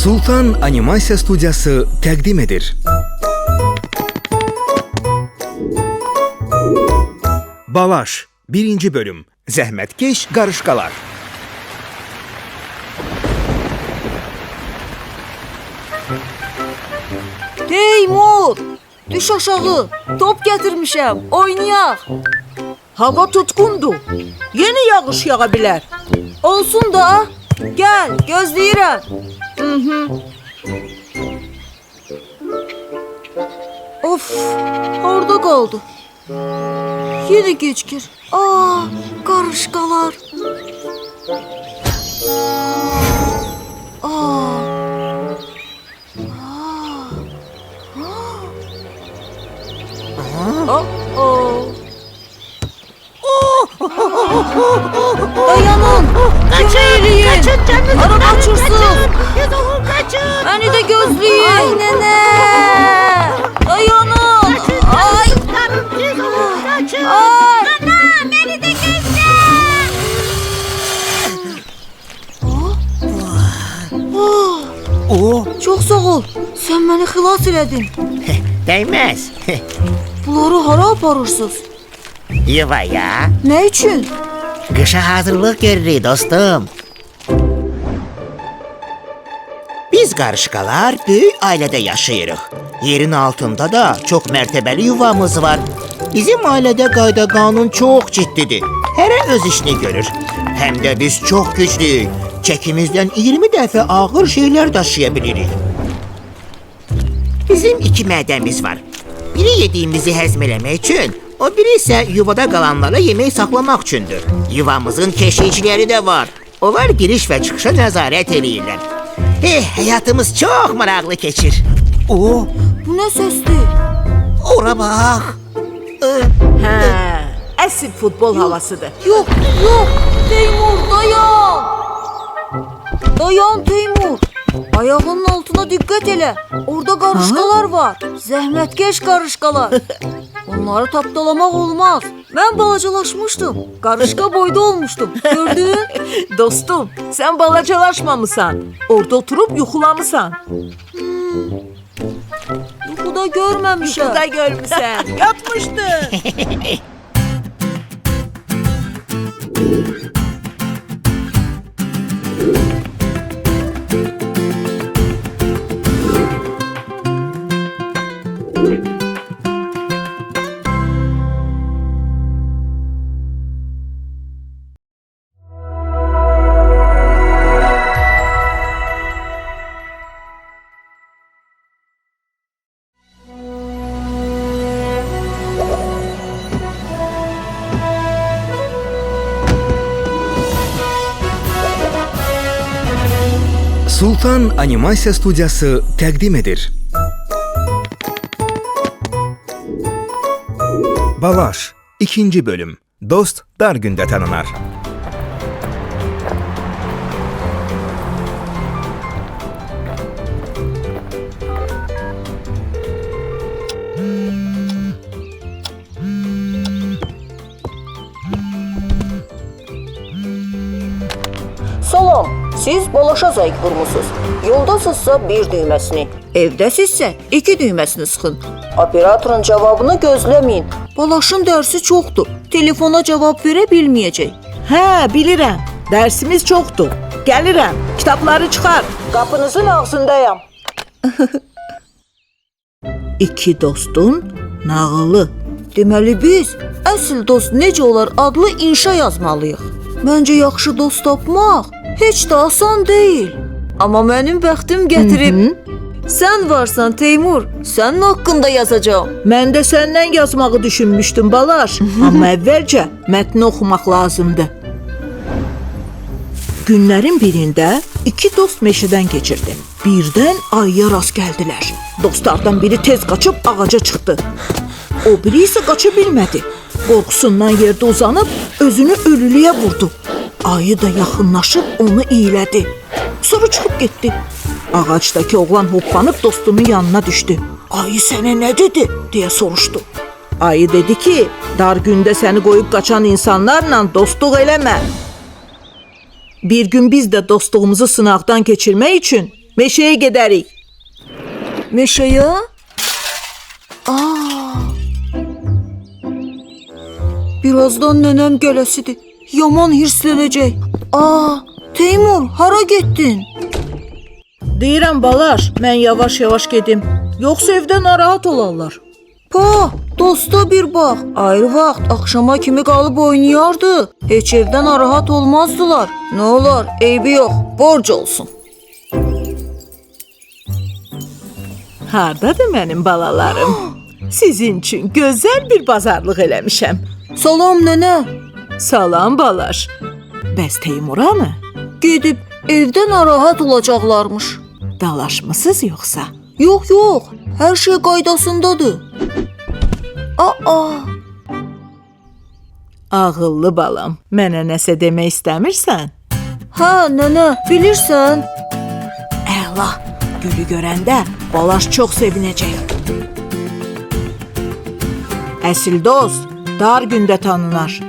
Sultan Animasiya Studiyası təqdim edir. Balaş 1. bölüm. Zəhmətkeş qarışqalar. Teymur, düş aşağı. Top getirmişəm, oynayaq. Hava tutkundu. Yeni yağış yağa bilər. Olsun da, gel, gözləyirəm. Of, orada qaldı. Yine gecikir. Aa, qarışqalar. Dayanın! Kaçın! Kaçın canınızı! Araba uçursun! Kaçın! Beni de gözleyin! Ay nene! Dayanın! Ay! Kaçın! Ay! Ana beni de gözle! Çok sağ ol. Sen beni xilas elədin. Değmez. Bunları hara aparırsınız? Yuvaya. Ne için? Kışa hazırlık görürük dostum. Biz qarışqalar böyük ailədə yaşayırıq. Yerin altında da çox mərtəbəli yuvamız var. Bizim ailədə qayda qanun çox ciddidir. Hərə öz işini görür. Həm də biz çox güclüyük. Çəkimizdən 20 dəfə ağır şeylər daşıya bilirik. Bizim 2 mədəmiz var. Biri yediyimizi həzm eləmək üçün, o biri isə yuvada qalanlara yemək saxlamaq üçündür. Yuvamızın keşikçiləri də var. Onlar giriş və çıxışa nəzarət eləyirlər. Həyatımız çox maraqlı keçir. Bu ne sesdi? Ora bax. Hə, əsl futbol havasıdır. Yok, yok. Teymur dayan. Dayan Teymur. Ayağının altına dikkat ele. Orada qarışqalar var. Zəhmətkeş qarışqalar. Onları tapdalamaq olmaz. Ben balacalaşmıştım. Qarışqa boyda olmuştum. Gördün? Dostum, sen balacalaşmamısan. Orada oturup yuxulamısan. Yuxuda görməmişəm. Yuxuda görmüsən. Yatmışdın. Sultan Animasiya Studiyası təqdim edir. Balaş 2. bölüm. Dost dar gündə tanınar. Salam, siz balaşa zəng vurmusunuz. Yoldasınızsa bir düyməsini, evdəsizsə 2 düyməsini sıxın. Operatorun cavabını gözləməyin. Balaşın dərsi çoxdur. Telefona cavab verə bilməyəcək. Hə, bilirəm. Dərsimiz çoxdur. Gəlirəm. Kitabları çıxar. Qapınızın ağzındayam. 2 dostun nağılı. Deməli biz əsl dost necə olar adlı inşa yazmalıyıq. Məncə yaxşı dost tapmaq heç də asan deyil. Amma mənim bəxtim gətirib. Sən varsan Teymur, sənin haqqında yazacağam. Mən də səndən yazmağı düşünmüşdüm Balaş. Amma əvvəlcə mətni oxumaq lazımdır. Günlərin birində 2 dost meşədən keçirdi. Birdən ayıya rast gəldilər. Dostlardan biri tez qaçıb ağaca çıxdı. O biri isə qaça bilmədi. Qorxusundan yerdə uzanıb özünü ölülüyə vurdu. Ayı da yaxınlaşıb onu iylədi. Sonra çıxıb getdi. Ağacdakı oğlan hoppanıb dostunun yanına düşdü. Ayı sənə nə dedi? Deyə soruşdu. Ayı dedi ki, dar gündə səni qoyub qaçan insanlarla dostluq eləmə. Bir gün biz də dostluğumuzu sınaqdan keçirmək üçün Meşəyə gedərik. Meşəyə? Aa! Birazdan nənəm gələsidir. Yaman hirslənəcək. Aa, Teymur, hara getdin? Deyirəm balaş, mən yavaş-yavaş gedim. Yoxsa evdə narahat olarlar. Pa, dosta bir bax. Ayrı vaxt axşama kimi qalıb oynayardı. Heç evdə narahat olmazdılar. Nə olar, eybi yox, borc olsun. Hardadır mənim balalarım? Sizin üçün gözəl bir bazarlıq eləmişəm. Salam nənə. Salam balaş. Bəs Teymura mı? Gedib evdə narahat olacaqlarmış. Dalaşmısınız yoxsa? Yox, yox, hər şey qaydasındadır. Aa, Ağıllı balam, mənə nəsə demək istəmirsən? hə nənə, bilirsən? Əla, gülü görəndə balaş çox sevinəcək. Əsil dost, dar gündə tanınar.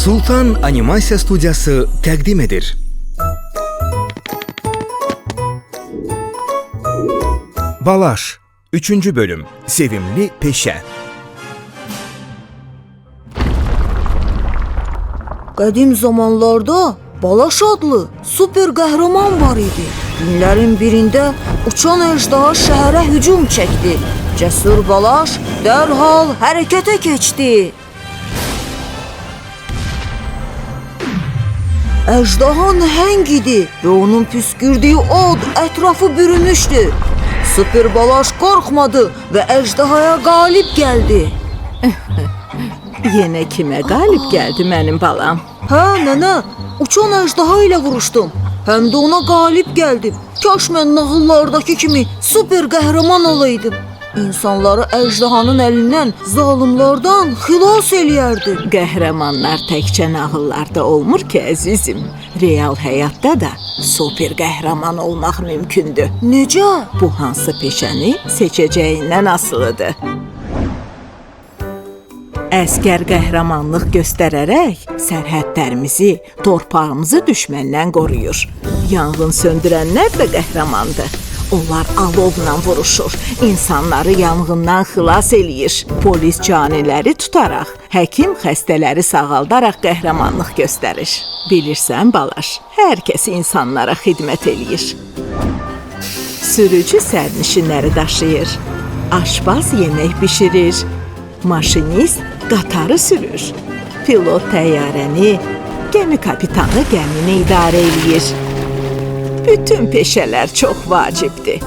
Sultan Animasiya Studiyası təqdim edir. Balaş 3. bölüm. Sevimli peşə. Qədim zamanlarda Balaş adlı super qəhrəman var idi. Günlərin birində uçan əjdaha şəhərə hücum çəkdi. Cəsur Balaş dərhal hərəkətə keçdi. Əjdaha nəhəng idi və onun püskürdüyü od ətrafı bürümüşdü. Super Balaş qorxmadı və əjdahaya qalib gəldi. Yenə kimə qalib gəldi mənim balam? Hə, nənə, uçan əjdaha ilə vuruşdum. Həm də ona qalib gəldim. Kaş mən nağıllardakı kimi super qəhrəman olaydım. İnsanları əjdahanın əlindən, zalımlardan xilas eləyərdim. Qəhrəmanlar təkcə nağıllarda olmur ki, əzizim. Real həyatda da super qəhrəman olmaq mümkündür. Necə? Bu hansı peşəni seçəcəyindən asılıdır. Əskər qəhrəmanlıq göstərərək sərhədlərimizi, torpağımızı düşməndən qoruyur. Yanğın söndürənlər də qəhrəmandır. Onlar alovla vuruşur, insanları yanğından xilas eləyir. Polis caniləri tutaraq, həkim xəstələri sağaldaraq qəhrəmanlıq göstərir. Bilirsən balaş, hər kəs insanlara xidmət eləyir. Sürücü sərnişinləri daşıyır, aşpaz yemək bişirir, maşinist qatarı sürür, pilot təyyarəni, gəmi kapitanı gəmini idarə eləyir. Bütün peşələr çox vacibdir.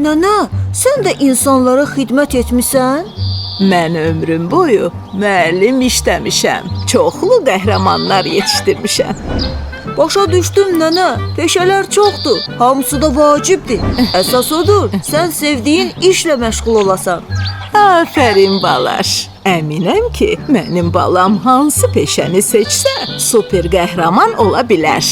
Nənə, sən də insanlara xidmət etmisən? Mən ömrüm boyu müəllim işləmişəm. Çoxlu qəhrəmanlar yetişdirmişəm. Başa düşdüm nənə, peşələr çoxdur, hamısı da vacibdir. Əsas odur, sən sevdiyin işlə məşğul olasan. Afərin balaş. Əminəm ki, mənim balam hansı peşəni seçsə, super qəhrəman ola bilər.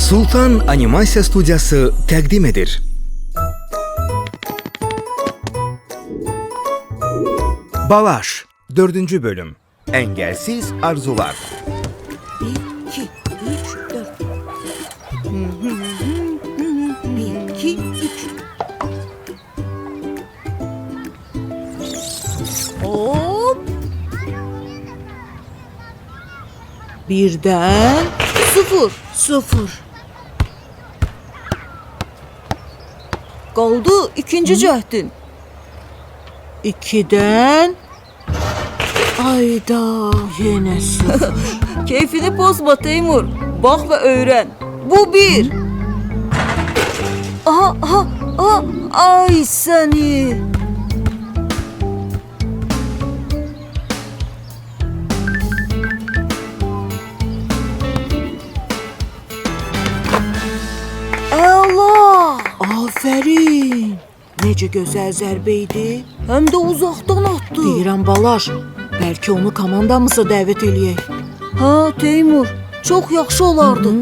Sultan Animasiya Studiyası təqdim edir. Balaş 4-cü bölüm. Əngəlsiz arzular. 1, 2, 3, 4. 1, 2, 3. Hop. Birdən 0, 0. Qaldı ikinci cəhdin. 2-dən ayda yenə 0. Keyfini pozma Teymur. Bax və öyrən. Bu 1. Aha, ay səni. Əla! Afərin. Necə gözəl zərbə idi. Həm də uzaqdan atdı. Deyirəm Balaş, bəlkə onu komandamıza dəvət eləyək. Hə, Teymur, çox yaxşı olardı.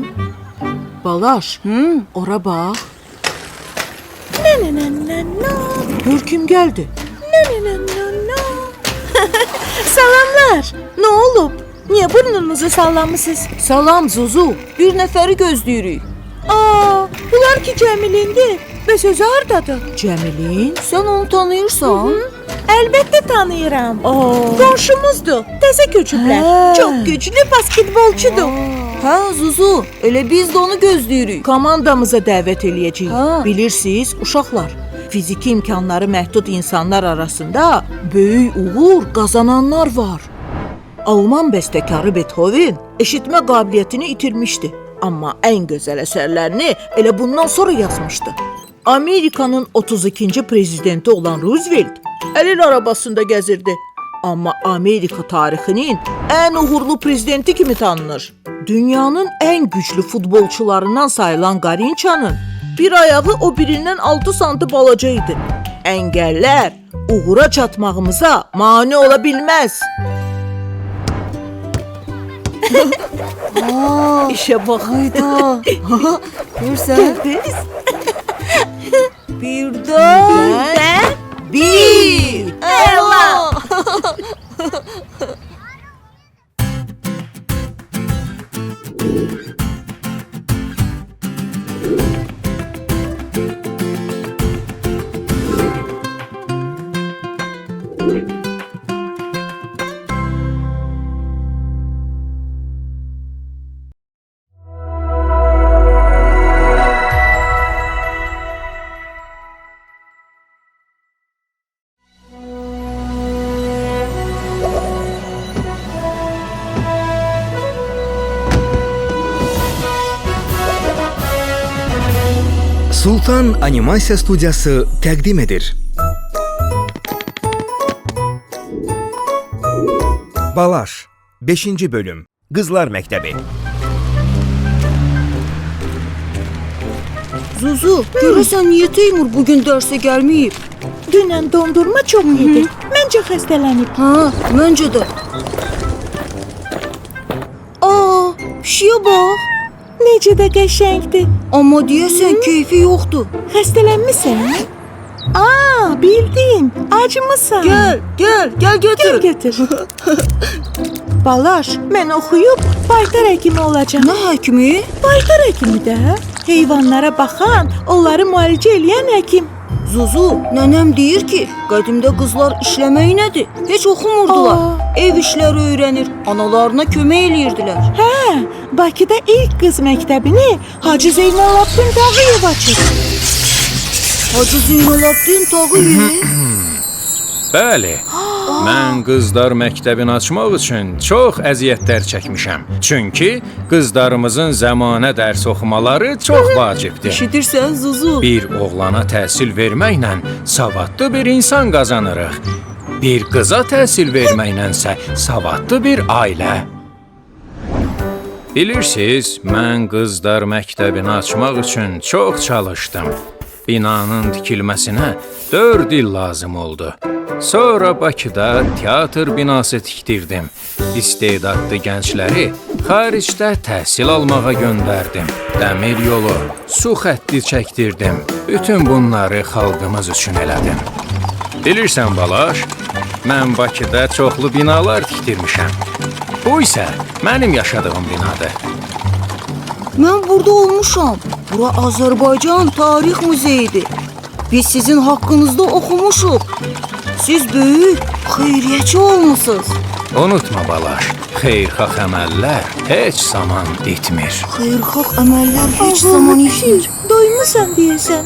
Balaş, ora bax. Gör kim gəldi. Salamlar. Nə olub? Niyə burnunuzu sallamısınız? Salam Zuzu, bir nəfəri gözləyirik. Aa, bunlar ki Cəmilindir. Bəs özü hardadır? Cəmilin? Sən onu tanıyırsan? Əlbəttə tanıyıram. Qonşumuzdur. Təzə köçüblər. Hə. Çox güclü basketbolçudur. Hə, Zuzu, elə biz də onu gözləyirik. Komandamıza dəvət eləyəcəyik. Hə. Bilirsiniz, uşaqlar, fiziki imkanları məhdud insanlar arasında böyük uğur qazananlar var. Alman bəstəkarı Beethoven eşitmə qabiliyyətini itirmişdi. Amma ən gözəl əsərlərini elə bundan sonra yazmışdı. Amerikanın 32-ci prezidenti olan Roosevelt əlil arabasında gəzirdi. Amma Amerika tarixinin ən uğurlu prezidenti kimi tanınır. Dünyanın ən güclü futbolçularından sayılan Qarinçanın bir ayağı o birindən 6 santı balaca idi. Əngəllər uğura çatmağımıza mane ola bilməz. İşə bax. Hayda. Görsən? Birdən. Bir. Əla. Sultan Animasiya Studiyası təqdim edir. Balaş 5-ci bölüm. Qızlar məktəbi. Zuzu, görəsən niyə Teymur bugün dərsə gəlməyib? Dünən dondurma çox yedi. Məncə xəstələnib. Hə, məncə də. Pişiyə bax. Necə də qəşəngdir. Amma deyəsən keyfi yoxdur. Xəstələnmisən? Bildim. Acımısan. Gəl götür. Götür. Balaş, mən oxuyub baytar həkimi olacağam. Nə həkimi? Baytar həkimi də. Heyvanlara baxan, onları müalicə eləyən həkim. Zuzu, nənəm deyir ki, qədimdə qızlar işləmək nədir? Heç oxumurdular. Ev işləri öyrənir, analarına kömək eləyirdilər. Hə, Bakıda ilk qız məktəbini Hacı Zeynalabdin Tağıyev açır. Hacı Zeynalabdin Tağıyev? Bəli. Mən qızlar məktəbini açmaq üçün çox əziyyətlər çəkmişəm. Çünki qızlarımızın zəmanə dərs oxumaları çox vacibdir. İşidirsən Zuzu? Bir oğlana təhsil verməklə savadlı bir insan qazanırıq. Bir qıza təhsil verməklənsə savadlı bir ailə. Bilirsiniz, mən qızlar məktəbini açmaq üçün çox çalışdım. Binanın tikilməsinə 4 il lazım oldu. Sonra Bakıda teatr binası tikdirdim. İstedadlı gəncləri xaricdə təhsil almağa göndərdim. Dəmir yolu, su xətti çəkdirdim. Bütün bunları xalqımız üçün elədim. Bilirsən Balaş, mən Bakıda çoxlu binalar tikdirmişəm. Bu isə mənim yaşadığım binadır. Mən burada olmuşam. Bura Azərbaycan Tarix Muzeyidir. Biz sizin haqqınızda oxumuşuq. Siz böyük xeyriyyəçi olmusunuz. Unutma Balaş, xeyirxah əməllər heç zaman bitmir. Xeyirxah əməllər heç zaman itmir. Doymusan deyəsən.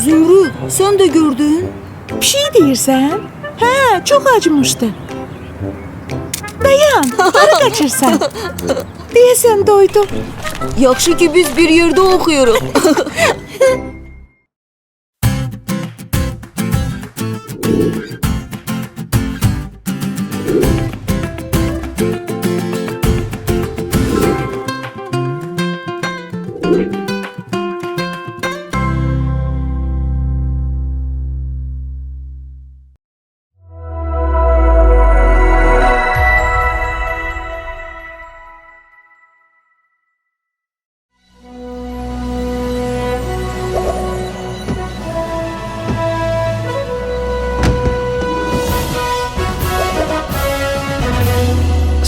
Zümrüd, sən də gördün? Pişik deyirsən? Hə, çox acımışdı. Dayan, hara qaçırsan? Deyəsən doydum. Yaxşı ki biz bir yerdə oxuyuruq.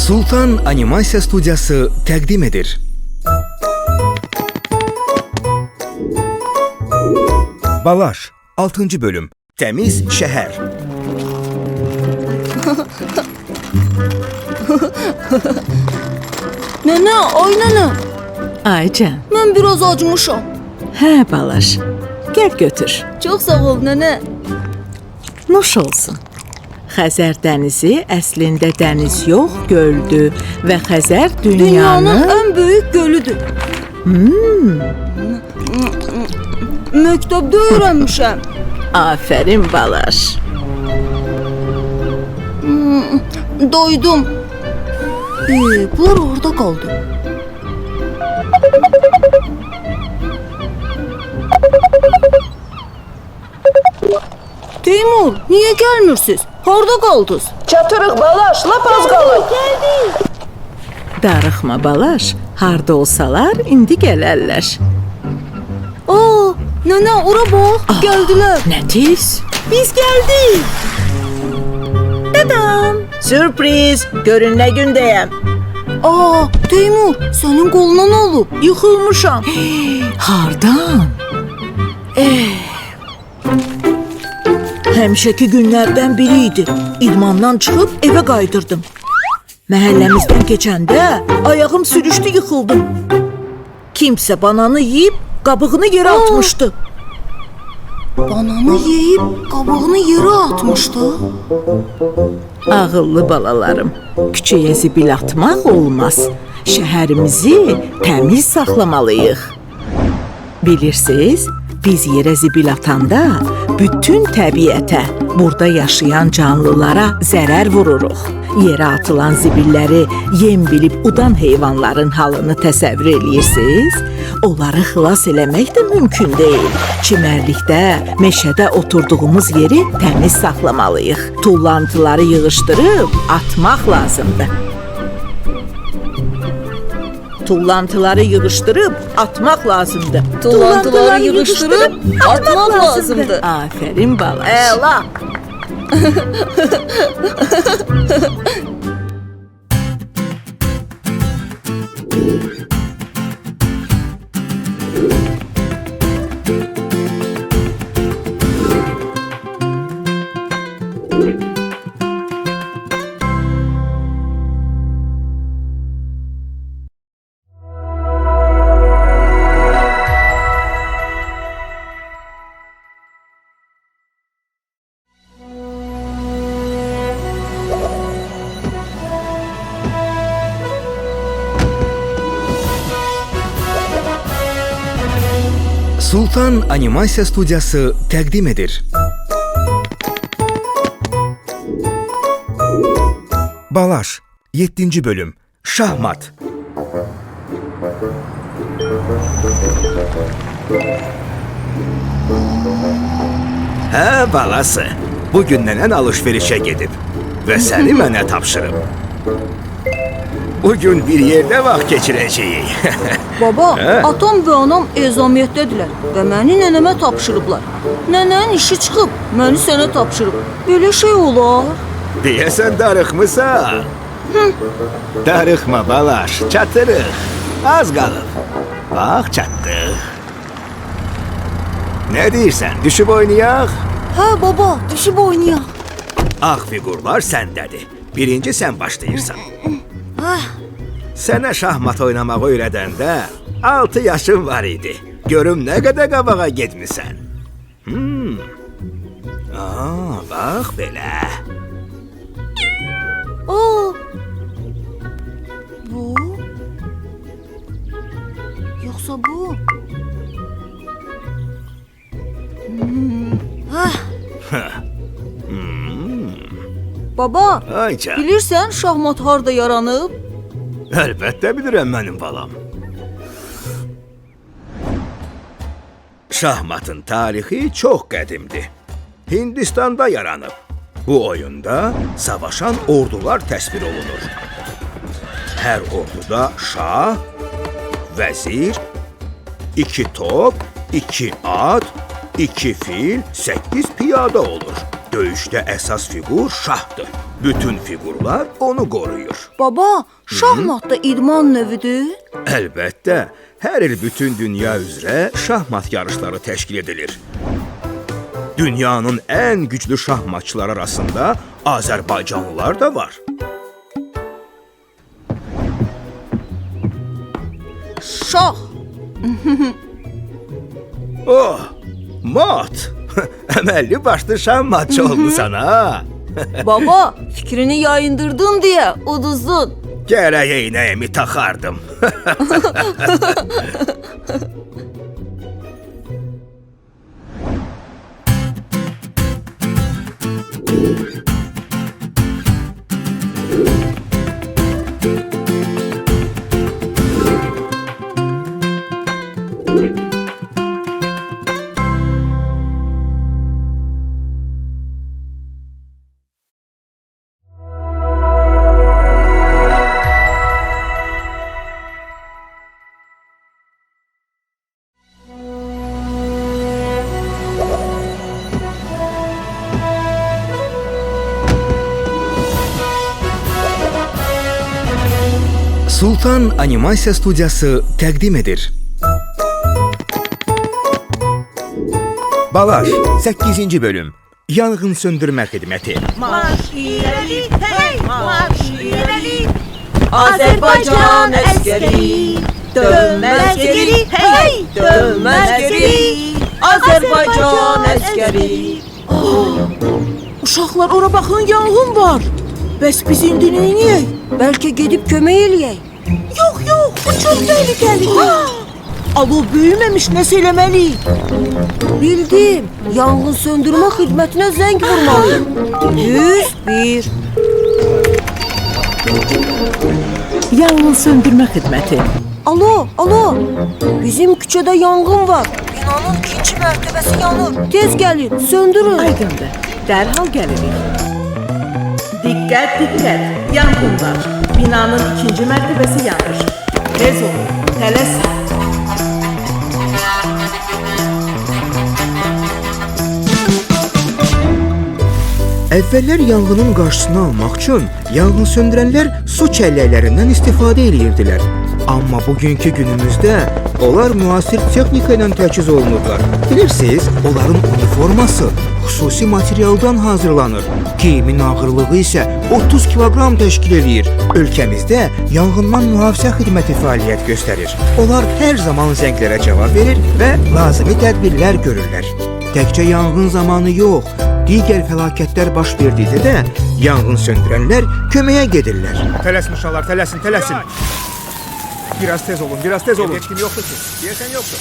Sultan Animasiya Studiyası təqdim edir. Balaş 6. bölüm. Təmiz şəhər. Nənə, ay nənə, Aycan, mən biraz acmışam. hə Balaş, gəl götür. Çox sağ ol nənə. Nuş olsun. Xəzər dənizi əslində dəniz yox, göldür və Xəzər Dünyanın dünyanın ən böyük gölüdür. Məktəbdə öyrənmişəm. Afərin Balaş. Doydum. Bunlar orada qaldı. Teymur, niyə gəlmirsiniz? Harda qaldınız? Çatırıq Balaş, lap az qalır. Darıxma Balaş, harda olsalar indi gələrlər. Aa, nənə, ora bax, gəldilər. Nə tez? Biz gəldik. Dadam. Sürpriz, görün nə gündəyəm. Aa, Teymur, sənin qoluna nə olub? Yıxılmışam. Hardan? Həmişəki günlərdən biri idi. İdmandan çıxıb evə qayıdırdım. Məhəlləmizdən keçəndə ayağım sürüşdü, yıxıldım. Kimsə bananı yeyib qabığını yerə atmışdı. Bananı yeyib qabığını yerə atmışdı. Ağıllı balalarım, küçəyə zibil atmaq olmaz. Şəhərimizi təmiz saxlamalıyıq. Bilirsiniz, biz yerə zibil atanda bütün təbiətə, burada yaşayan canlılara zərər vururuq. Yerə atılan zibilləri yem bilib udan heyvanların halını təsəvvür eləyirsiniz? Onları xilas eləmək də mümkün deyil. Çimərlikdə, meşədə oturduğumuz yeri təmiz saxlamalıyıq. Tullantıları yığışdırıb atmaq lazımdır. Tullantıları yığışdırıb atmaq lazımdır. Tullantıları yığışdırıb atmaq lazımdır. Afərin Balaş. Əla. Sultan Animasiya Studiyası təqdim edir. Balaş 7. bölüm. Şahmat. Hə, balası. Bugün nənən alış-verişə gedib və səni mənə tapşırıb. Bugün bir yerdə vaxt keçirəcəyik. Baba, atam və anam ezamiyyətdədirlər və məni nənəmə tapşırıblar. Nənənin işi çıxıb, məni sənə tapşırıb. Belə şey olar? Deyəsən darıxmısan. Darıxma balaş, çatırıq. Az qalıb. Bax, çatdıq. Nə deyirsən, düşüb oynayaq? Hə baba, düşüb oynayaq. Ağ fiqurlar səndədir. Birinci sən başlayırsan. Sənə şahmat oynamaq öyrədəndə 6 yaşın var idi. Görüm nə qədər qabağa getmisən. Bax belə. Aa! Bu? Yoxsa bu? Baba, Ayca, bilirsən şahmat harda yaranıb? əlbəttə bilirəm mənim balam. Şahmatın tarixi çox qədimdir. Hindistanda yaranıb. Bu oyunda savaşan ordular təsvir olunur. Hər orduda şah, vəzir, 2 top, 2 at, 2 fil, 8 piyada olur. Döyüşdə əsas fiqur şahdır. Bütün fiqurlar onu qoruyur. Baba, şahmat da idman növüdür? Əlbəttə, hər il bütün dünya üzrə şahmat yarışları təşkil edilir. Dünyanın ən güclü şahmatçılar arasında Azərbaycanlılar da var. Şah. Oh, mat! Əməlli başlı şahmatçı olmusan ha? Baba, fikrini yayındırdın deyə uduzdun. Gərək eynəyimi taxardım. Sultan Animasiya Studiyası təqdim edir. Balaş, 8-ci bölüm. Yanğın söndürmə xidməti. Marş irəli, hey, marş irəli. Azərbaycan əskəri, dönməz geri, hey, dönməz geri. Azərbaycan əskəri. Uşaqlar ora baxın, yanğın var. Bəs biz indi nə edək? Bəlkə gedib kömək eləyək. Yox, bu çox təhlükəlidir. Alov böyüməmiş nəsə eləməliyik. Bildim, yanğın söndürmə xidmətinə zəng vurmalıyım. 101. Yanğın söndürmə xidməti. Alo. Bizim küçədə yanğın var. Binanın 2-ci mərtəbəsi yanır. Tez gəlin, söndürün. Aydındır. Dərhal gəlirik. Diqqət, yanğın var. Binanın 2-ci mərtəbəsi yanır. Tez olun, tələsin. Əvvəllər yanğının qarşısını almaq üçün yanğın söndürənlər su çəlləklərindən istifadə edirdilər. Amma bugünkü günümüzdə onlar müasir texnika ilə təchiz olunurlar. Bilirsiniz, onların uniforması xüsusi materialdan hazırlanır. Geyimin ağırlığı isə 30 kiloqram təşkil edir. Ölkəmizdə yanğından mühafizə xidməti fəaliyyət göstərir. Onlar hər zaman zənglərə cavab verir və lazımi tədbirlər görürlər. Təkcə yanğın zamanı yox, digər fəlakətlər baş verdikdə də yanğın söndürənlər köməyə gedirlər. Tələsin uşaqlar, tələsin. Biraz tez olun. Heç kim yoxdur ki. Deyəsən yoxdur.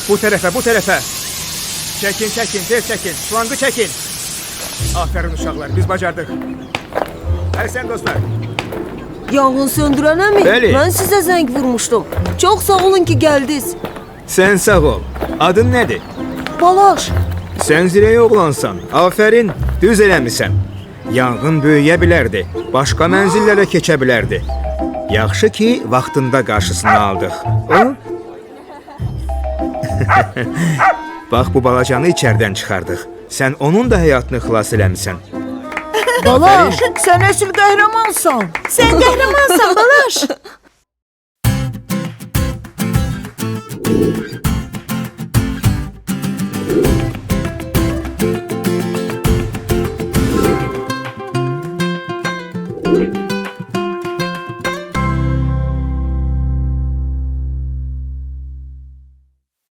Bu tərəfə. Çəkin, tez çəkin. Şlangı çəkin. Aferin uşaqlar, biz bacardıq. Sən dostlar. Yanğın söndürənəmi? Bəli. Mən sizə zəng vurmuşdum. Çox sağ olun ki, gəldiniz. Sən sağ ol. Adın nədir? Balaş, Sən zirəyə oğlansan. Afərin, düz eləmisən. Yanğın böyüyə bilərdi. Başqa mənzillərə keçə bilərdi. Yaxşı ki, vaxtında qarşısını aldıq. O? Bax bu balacanı içərdən çıxardıq. Sən onun da həyatını xilas eləmisən. Balaş, sən əsl qəhrəmansan. Sən qəhrəmansan Balaş.